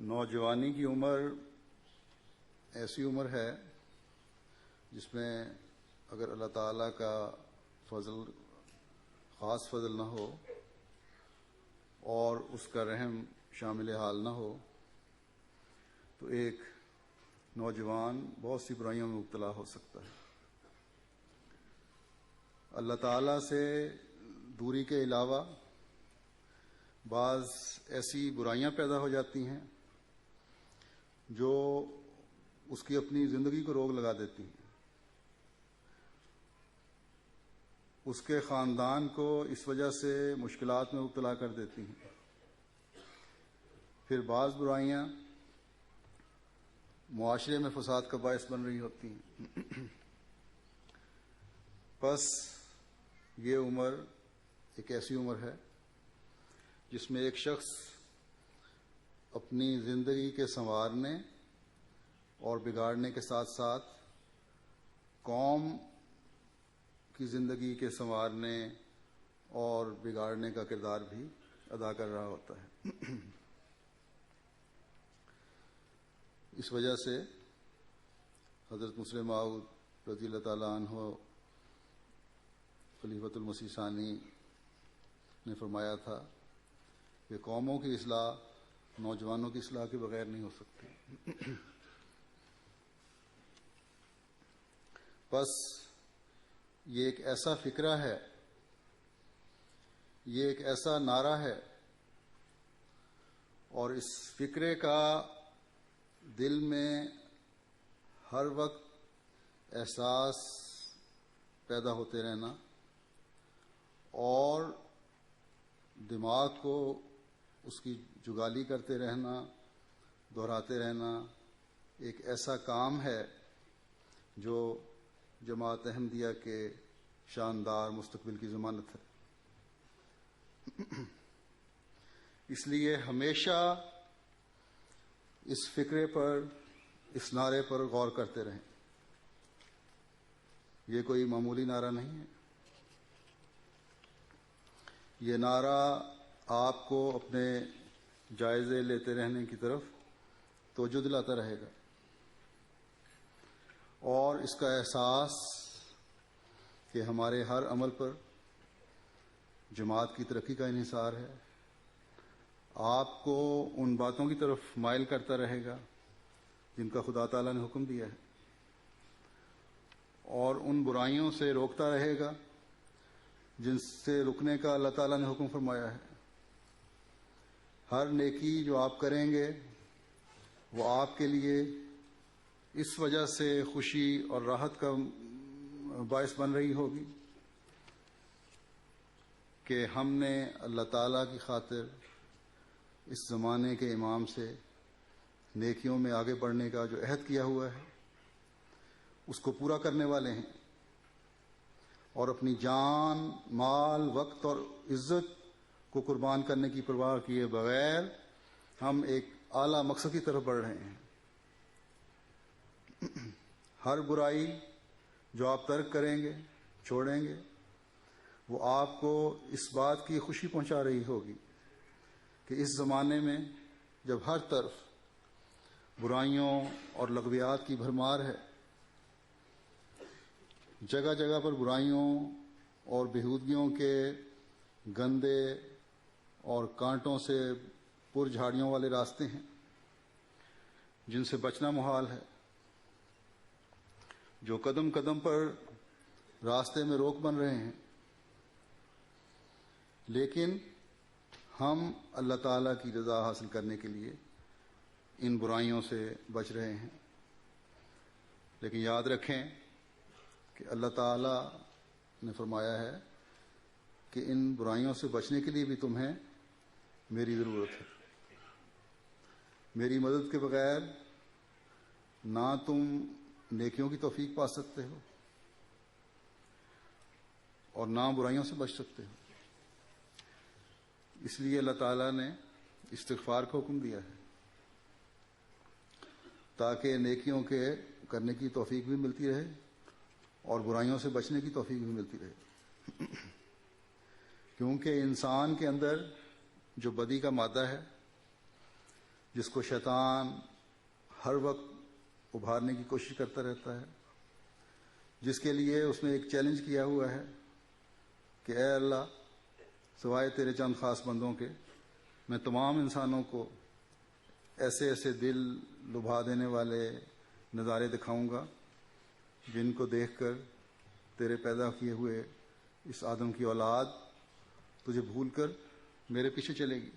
نوجوانی کی عمر ایسی عمر ہے جس میں اگر اللہ تعالیٰ کا فضل خاص فضل نہ ہو اور اس کا رحم شامل حال نہ ہو تو ایک نوجوان بہت سی برائیوں میں مبتلا ہو سکتا ہے۔ اللہ تعالیٰ سے دوری کے علاوہ بعض ایسی برائیاں پیدا ہو جاتی ہیں جو اس کی اپنی زندگی کو روک لگا دیتی ہیں، اس کے خاندان کو اس وجہ سے مشکلات میں مبتلا کر دیتی ہیں۔ پھر بعض برائیاں معاشرے میں فساد کا باعث بن رہی ہوتی ہیں۔ بس یہ عمر ایک ایسی عمر ہے جس میں ایک شخص اپنی زندگی کے سنوارنے اور بگاڑنے کے ساتھ ساتھ قوم کی زندگی کے سنوارنے اور بگاڑنے کا کردار بھی ادا کر رہا ہوتا ہے۔ اس وجہ سے حضرت مسلم موعود رضی اللہ تعالیٰ عنہ خلیفۃ المسیح ثانی نے فرمایا تھا کہ قوموں کی اصلاح نوجوانوں کی اصلاح کے بغیر نہیں ہو سکتی۔ بس یہ ایک ایسا فکرہ ہے، یہ ایک ایسا نعرہ ہے، اور اس فکرے کا دل میں ہر وقت احساس پیدا ہوتے رہنا اور دماغ کو اس کی جگالی کرتے رہنا، دہراتے رہنا ایک ایسا کام ہے جو جماعت احمدیہ کے شاندار مستقبل کی ضمانت ہے۔ اس لیے ہمیشہ اس فکرے پر، اس نعرے پر غور کرتے رہیں۔ یہ کوئی معمولی نعرہ نہیں ہے، یہ نعرہ آپ کو اپنے جائزے لیتے رہنے کی طرف توجہ دلاتا رہے گا، اور اس کا احساس کہ ہمارے ہر عمل پر جماعت کی ترقی کا انحصار ہے آپ کو ان باتوں کی طرف مائل کرتا رہے گا جن کا خدا تعالیٰ نے حکم دیا ہے، اور ان برائیوں سے روکتا رہے گا جن سے رکنے کا اللہ تعالیٰ نے حکم فرمایا ہے۔ ہر نیکی جو آپ کریں گے وہ آپ کے لیے اس وجہ سے خوشی اور راحت کا باعث بن رہی ہوگی کہ ہم نے اللہ تعالیٰ کی خاطر اس زمانے کے امام سے نیکیوں میں آگے بڑھنے کا جو عہد کیا ہوا ہے اس کو پورا کرنے والے ہیں، اور اپنی جان، مال، وقت اور عزت کو قربان کرنے کی پرواہ کیے بغیر ہم ایک اعلیٰ مقصد کی طرف بڑھ رہے ہیں۔ ہر برائی جو آپ ترک کریں گے، چھوڑیں گے، وہ آپ کو اس بات کی خوشی پہنچا رہی ہوگی کہ اس زمانے میں جب ہر طرف برائیوں اور لغویات کی بھرمار ہے، جگہ جگہ پر برائیوں اور بےہودگیوں کے گندے اور کانٹوں سے پر جھاڑیوں والے راستے ہیں جن سے بچنا محال ہے، جو قدم قدم پر راستے میں روک بن رہے ہیں، لیکن ہم اللہ تعالیٰ کی رضا حاصل کرنے کے لیے ان برائیوں سے بچ رہے ہیں۔ لیکن یاد رکھیں کہ اللہ تعالیٰ نے فرمایا ہے کہ ان برائیوں سے بچنے کے لیے بھی تمہیں میری ضرورت ہے۔ میری مدد کے بغیر نہ تم نیکیوں کی توفیق پا سکتے ہو اور نہ برائیوں سے بچ سکتے ہو۔ اس لیے اللہ تعالیٰ نے استغفار کا حکم دیا ہے تاکہ نیکیوں کے کرنے کی توفیق بھی ملتی رہے اور برائیوں سے بچنے کی توفیق بھی ملتی رہے، کیونکہ انسان کے اندر جو بدی کا مادہ ہے جس کو شیطان ہر وقت ابھارنے کی کوشش کرتا رہتا ہے، جس کے لیے اس نے ایک چیلنج کیا ہوا ہے کہ اے اللہ، سوائے تیرے چند خاص بندوں کے میں تمام انسانوں کو ایسے ایسے دل لبھا دینے والے نظارے دکھاؤں گا جن کو دیکھ کر تیرے پیدا کیے ہوئے اس آدم کی اولاد تجھے بھول کر میرے پیچھے چلے گی۔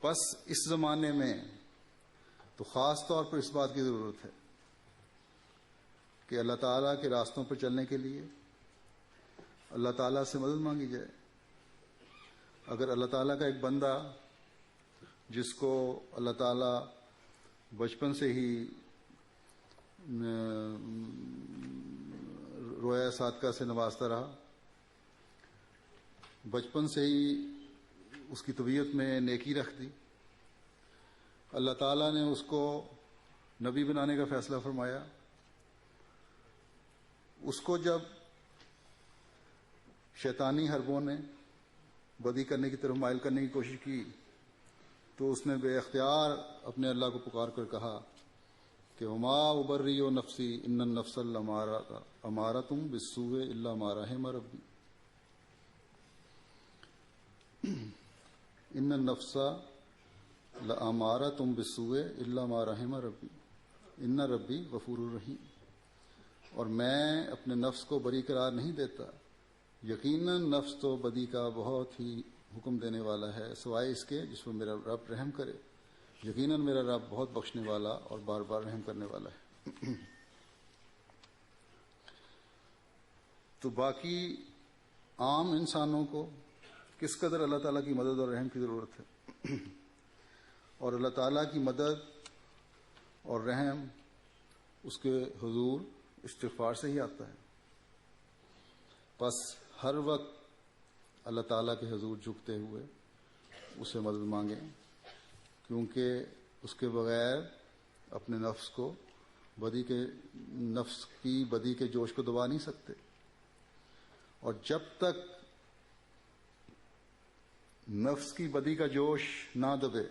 بس اس زمانے میں تو خاص طور پر اس بات کی ضرورت ہے کہ اللہ تعالیٰ کے راستوں پر چلنے کے لیے اللہ تعالیٰ سے مدد مانگی جائے۔ اگر اللہ تعالیٰ کا ایک بندہ جس کو اللہ تعالیٰ بچپن سے ہی رویا صادقہ سے نوازتا رہا، بچپن سے ہی اس کی طبیعت میں نیکی رکھ دی، اللہ تعالیٰ نے اس کو نبی بنانے کا فیصلہ فرمایا، اس کو جب شیطانی حربوں نے بدی کرنے کی طرف مائل کرنے کی کوشش کی تو اس نے بے اختیار اپنے اللہ کو پکار کر کہا کہ وما ابری و نفسی ان النفس امارۃ بالسوء الا ما رحم ربی، ان النفس لامارۃ بالسوء الا ما رحم ربی ان ربی غفور الرحیم، اور میں اپنے نفس کو بری قرار نہیں دیتا، یقیناً نفس تو بدی کا بہت ہی حکم دینے والا ہے سوائے اس کے جس پر میرا رب رحم کرے، یقیناً میرا رب بہت بخشنے والا اور بار بار رحم کرنے والا ہے۔ تو باقی عام انسانوں کو کس قدر اللہ تعالیٰ کی مدد اور رحم کی ضرورت ہے، اور اللہ تعالیٰ کی مدد اور رحم اس کے حضور استغفار سے ہی آتا ہے۔ بس ہر وقت اللہ تعالیٰ کے حضور جھکتے ہوئے اسے مدد مانگیں، کیونکہ اس کے بغیر اپنے نفس کی بدی کے جوش کو دبا نہیں سکتے، اور جب تک نفس کی بدی کا جوش نہ دبے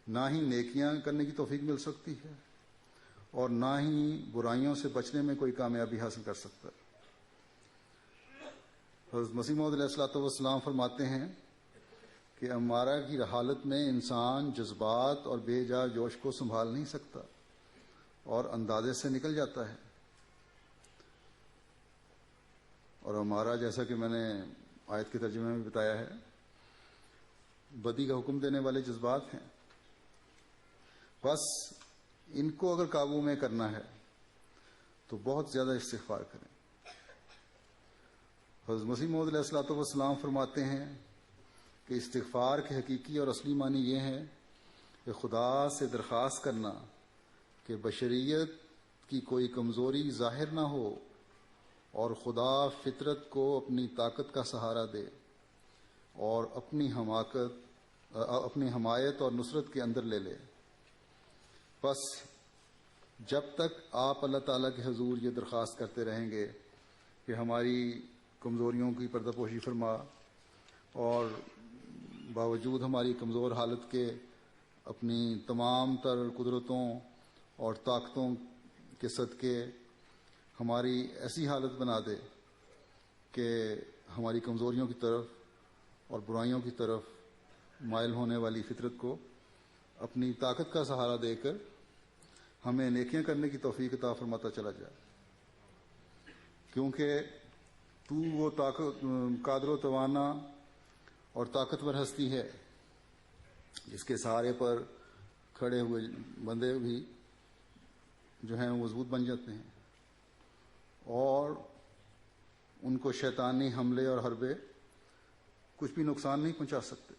نہ ہی نیکیاں کرنے کی توفیق مل سکتی ہے اور نہ ہی برائیوں سے بچنے میں کوئی کامیابی حاصل کر سکتا ہے۔ حضرت مسیح موعود علیہ الصلوۃ والسلام فرماتے ہیں کہ امارہ کی حالت میں انسان جذبات اور بے جا جوش کو سنبھال نہیں سکتا اور اندازے سے نکل جاتا ہے، اور امارہ جیسا کہ میں نے آیت کے ترجمے میں بتایا ہے بدی کا حکم دینے والے جذبات ہیں۔ بس ان کو اگر قابو میں کرنا ہے تو بہت زیادہ استغفار کریں۔ حضرت مسیح موعود علیہ الصلوۃ والسلام فرماتے ہیں کہ استغفار کے حقیقی اور اصلی معنی یہ ہے کہ خدا سے درخواست کرنا کہ بشریت کی کوئی کمزوری ظاہر نہ ہو اور خدا فطرت کو اپنی طاقت کا سہارا دے اور اپنی حمایت اور نصرت کے اندر لے لے۔ بس جب تک آپ اللہ تعالیٰ کے حضور یہ درخواست کرتے رہیں گے کہ ہماری کمزوریوں کی پردہ پوشی فرما، اور باوجود ہماری کمزور حالت کے اپنی تمام تر قدرتوں اور طاقتوں کے صدقے ہماری ایسی حالت بنا دے کہ ہماری کمزوریوں کی طرف اور برائیوں کی طرف مائل ہونے والی فطرت کو اپنی طاقت کا سہارا دے کر ہمیں نیکیاں کرنے کی توفیق عطا فرماتا چلا جائے، کیونکہ تو وہ قادر و توانا اور طاقتور ہستی ہے جس کے سہارے پر کھڑے ہوئے بندے بھی جو ہیں مضبوط بن جاتے ہیں اور ان کو شیطانی حملے اور حربے کچھ بھی نقصان نہیں پہنچا سکتے۔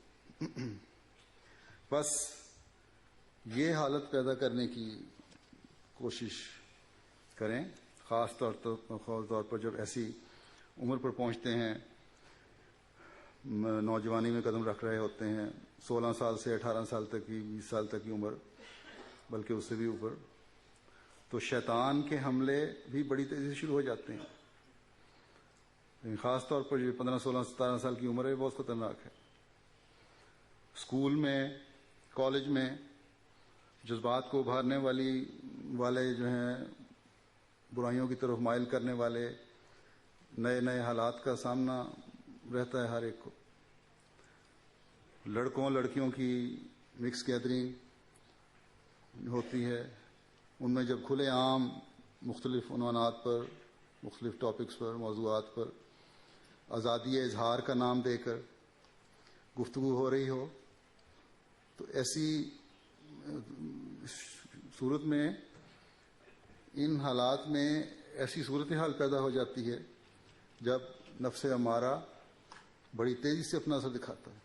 بس یہ حالت پیدا کرنے کی کوشش کریں، خاص طور پر جب ایسی عمر پر پہنچتے ہیں، نوجوانی میں قدم رکھ رہے ہوتے ہیں، 16 سال سے 18 سال تک کی، 20 سال تک کی عمر، بلکہ اس سے بھی اوپر، تو شیطان کے حملے بھی بڑی تیزی سے شروع ہو جاتے ہیں۔ لیکن خاص طور پر جو 15 16 17 سال کی عمر ہے بہت خطرناک ہے۔ اسکول میں کالج میں جذبات کو ابھارنے والے جو ہیں برائیوں کی طرف مائل کرنے والے نئے نئے حالات کا سامنا رہتا ہے ہر ایک کو. لڑکوں لڑکیوں کی مکس گیدرنگ ہوتی ہے. ان میں جب کھلے عام مختلف عنوانات پر، مختلف ٹاپکس پر، موضوعات پر آزادی اظہار کا نام دے کر گفتگو ہو رہی ہو، تو ایسی صورت میں، ان حالات میں ایسی صورتحال پیدا ہو جاتی ہے جب نفس امارہ بڑی تیزی سے اپنا اثر دکھاتا ہے.